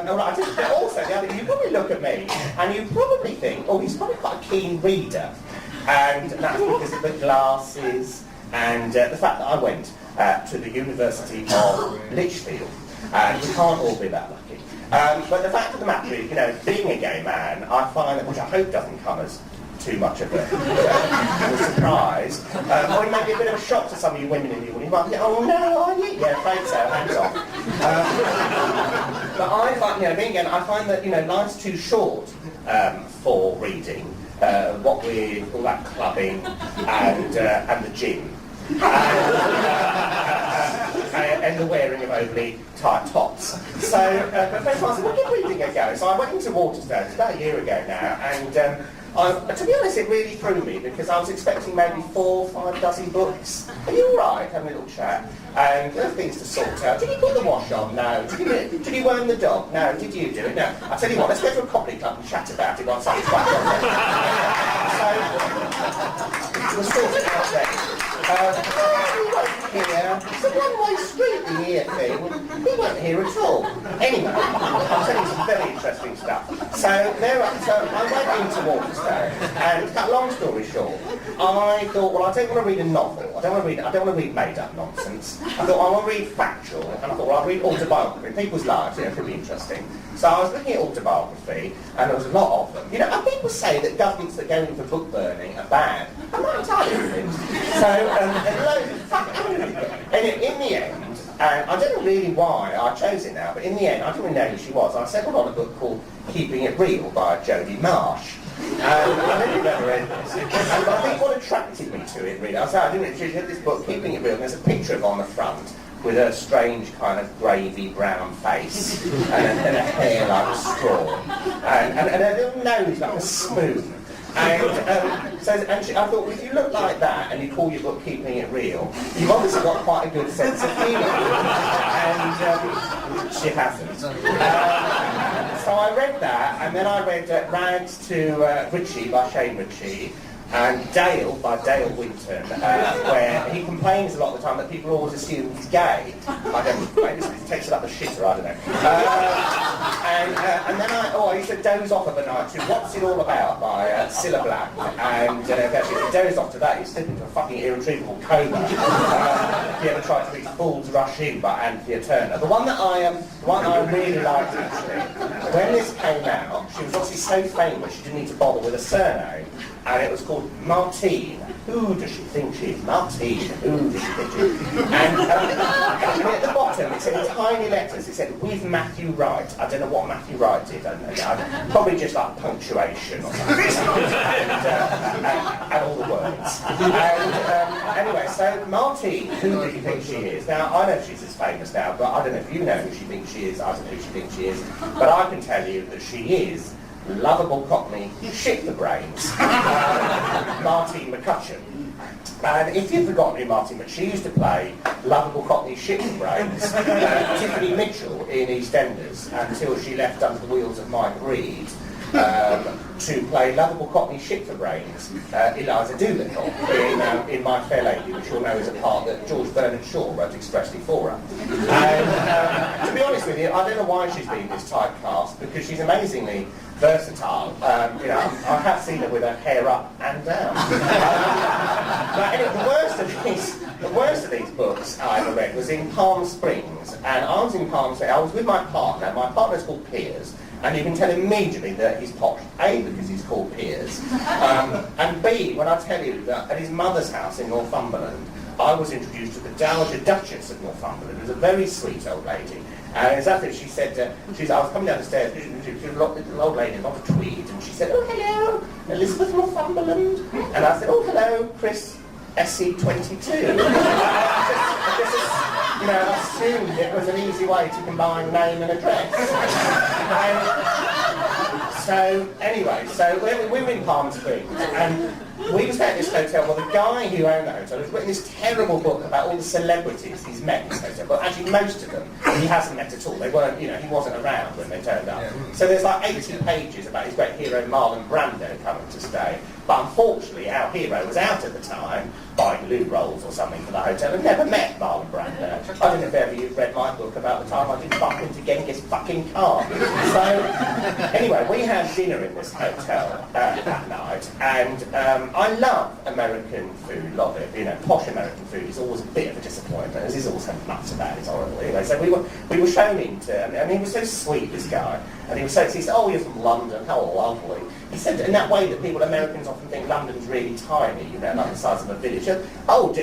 All right, also, the other, you probably look at me and you probably think, oh, he's probably quite a keen reader. And that's because of the glasses and the fact that I went to the University of Lichfield. And we can't all be that lucky. But the fact of the matter is, you know, being a gay man, I find that, which I hope doesn't come as too much of a surprise, or it may be a bit of a shock to some of you women in the audience. You might think, oh no, are you? Yeah, afraid so, hands off. But I find, you know, being gay, I find that, you know, life's too short for reading. What with all that clubbing and the gym. And the wearing of overly tight tops. So, but friends asked, well, give reading a go. So I went into Waterstones, it's about a year ago now, and to be honest, it really threw me, because I was expecting maybe 4 or 5 dozen books. Are you alright? Having a little chat. And there are things to sort out. Did you put the wash on? No. Did you worm the dog? No. Did you do it? No. I'll tell you what, let's go to a comedy club and chat about it on Saturday. So, we'll sort it out then. He won't hear. It's a one-way street, the ear thing. He won't hear at all. Anyway, I'll tell you some very interesting stuff. So I went into Waterstone, and to cut a long story short, I thought, well, I don't want to read a novel. I don't want to read made-up nonsense. I thought, I want to read factual, and I thought, well, I'll read autobiography, people's lives, you know, it could be interesting. So I was looking at autobiography, and there was a lot of them. You know, and people say that governments that go in for book burning are bad. I'm not entirely convinced. So, and in the end, and I don't know really why I chose it now, but in the end, I didn't really know who she was. I settled on a book called Keeping It Real by Jodie Marsh. I didn't ever read this. And I think what attracted me to it, really, I didn't really, she had this book, Keeping It Real, and there's a picture of her on the front with a strange kind of gravy brown face and a hair like a straw and a little nose like a spoon. And I thought, if you look like that and you call your book Keeping It Real, you've obviously got quite a good sense of humour. And she hasn't. So I read that, and then I read Rags to Richie by Shane Ritchie, and Dale by Dale Winton, where he complains a lot of the time that people always assume he's gay. I don't know, maybe he takes it up a shitter, I don't know. And then I used to doze off of a night to What's It All About by Cilla Black, and if you doze off to that, you slip into a fucking irretrievable coma. If you ever tried to read Fools Rush In by Anthea Turner. The one that I really liked, actually, when this came out, she was obviously so famous she didn't need to bother with a surname, and it was called Martine. Who does she think she is? Martine. Who does she think she is? And at the bottom, it said in tiny letters, it said, with Matthew Wright. I don't know what Matthew Wright did. I don't know. Probably just like punctuation or something. and all the words. And anyway, so Martine, who do you think she is? Now, I know she's as famous now, but I don't know if you know who she thinks she is. I don't know who she thinks she is. But I can tell you that she is lovable Cockney, shit the brains, Martine McCutcheon. And if you've forgotten who Martine McCutcheon, she used to play lovable Cockney, shit the brains, Tiffany Mitchell in EastEnders, until she left under the wheels of Mike Reed to play lovable Cockney, shit for brains, Eliza Doolittle in My Fair Lady, which you'll know is a part that George Bernard Shaw wrote expressly for her. And to be honest with you, I don't know why she's been this typecast, because she's amazingly versatile. You know, I have seen her with her hair up and down. But anyway, the worst of these books I ever read was in Palm Springs, and I was in Palm Springs. I was with my partner. My partner's called Piers, and you can tell immediately that he's posh. A, because he's called Piers, and B, when I tell you that at his mother's house in Northumberland, I was introduced to the Dowager Duchess of Northumberland, who's a very sweet old lady. And exactly, she said, I was coming down the stairs, she was a little old lady in a lot of tweed, and she said, oh, hello, Elizabeth Northumberland. And I said, oh, hello, Chris, SC22. I assumed it was an easy way to combine name and address. So anyway, we were in Palm Springs, and we was at this hotel. Well, the guy who owned the hotel has written this terrible book about all the celebrities he's met in this hotel. But actually, most of them he hasn't met at all. They weren't, he wasn't around when they turned up. So there's like 80 pages about his great hero Marlon Brando coming to stay. But unfortunately, our hero was out at the time. buying loo rolls or something for the hotel. I've never met Marlon Brando. I don't know if ever you've read my book about the time I did bump into Genghis fucking Khan. So, anyway, we had dinner in this hotel that night, and I love American food, love it. You know, posh American food is always a bit of a disappointment, as is also nuts about it, horrible. Anyway, so we were shown into, and he was so sweet, this guy, and he said, oh, you're from London, how lovely. He said in that way that people, Americans often think London's really tiny, you know, like the size of a village. Oh, do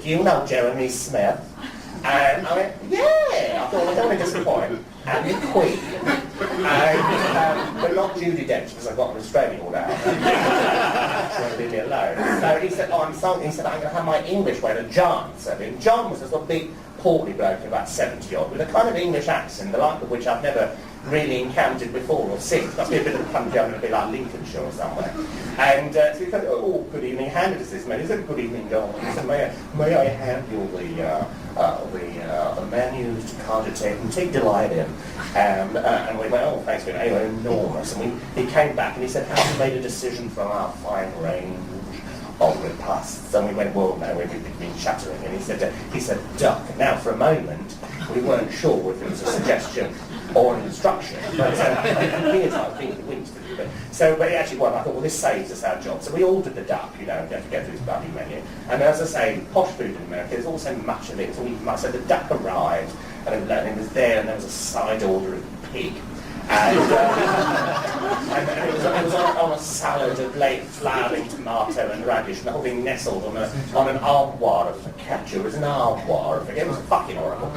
you know Jeremy Smith? And I went, yeah. I thought, I don't want to disappoint. And the Queen. And, but not Judi Dench, because I've got an Australian order out. So leave me alone. So he said, I'm going to have my English way to John. So John was this little big, portly bloke, about 70-odd, with a kind of English accent, the like of which I've never really encountered before or since. Must be a bit of a country, I'm going to be like Lincolnshire or somewhere. And so he said, oh, good evening, he handed us this man. He said, good evening, John. He said, may I hand you the menus to cogitate and take delight in. And we went, oh, thanks, they were enormous. And he came back and he said, have you made a decision from our fine range of repasts? And we went, well, no, we've been chattering. And he said, duck. Now, for a moment, we weren't sure if it was a suggestion or an instruction, but here's I think the wings to do it. So, but it actually was. I thought, well, this saves us our job. So we ordered the duck, you know, and don't forget to this bloody menu. And as I say, posh food in America, there's also much of it. It's all much. So the duck arrived, and it was there, and there was a side order of pig. And it was on a salad of late flowering tomato and radish, and the whole thing nestled on an armoire of focaccia. It was an armoire of it was fucking horrible.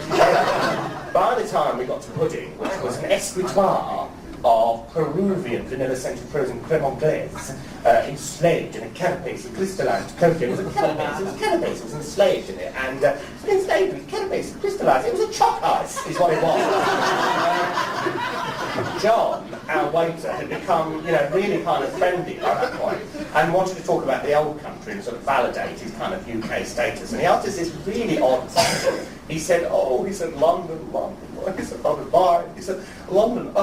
By the time we got to pudding, which was an escritoire of Peruvian vanilla-scented frozen creme anglaise, enslaved in a carapace of crystallized cocoa. It was a carapace, it was enslaved in it, and enslaved with carapace of crystallized. It was a chalk ice, is what it was. John, our waiter, had become, you know, really kind of friendly by that point, and wanted to talk about the old country and sort of validate his kind of UK status. And he asked us this really odd question. He said, London. He said, bye. He said, London,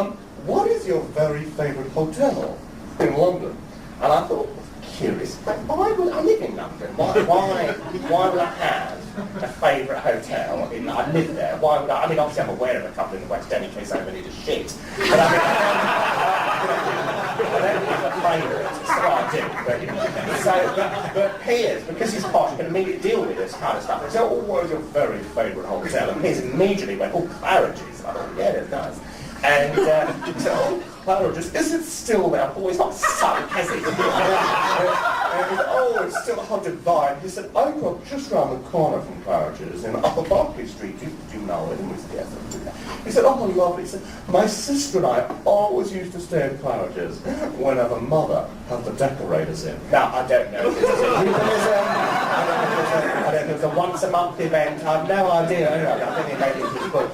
what is your very favourite hotel in London? And I thought, curious, but why would I live in London? Why would I have a favourite hotel? I live there. Why would I? I mean, obviously I'm aware of a couple in the West End in case I ever need a shit. But I mean, I don't have a favourite. So I do. But Piers, because he's posh, he can immediately deal with this kind of stuff. He said, what is your very favourite hotel? And Piers immediately went, Claridge's. I thought, yeah, that's nice. And he said, Claridge's, is it still there? It's not sunk, has it? And he said, it's still hard to buy. He said, I grew up just round the corner from Claridge's in Upper Berkeley Street. Do you know it? Yes, he said, lovely. He said, my sister and I always used to stay at Claridge's whenever Mother had the decorators in. Now, I don't know if it's a euphemism. I don't know if it's a once-a-month event. I have no idea. I think it made it was good.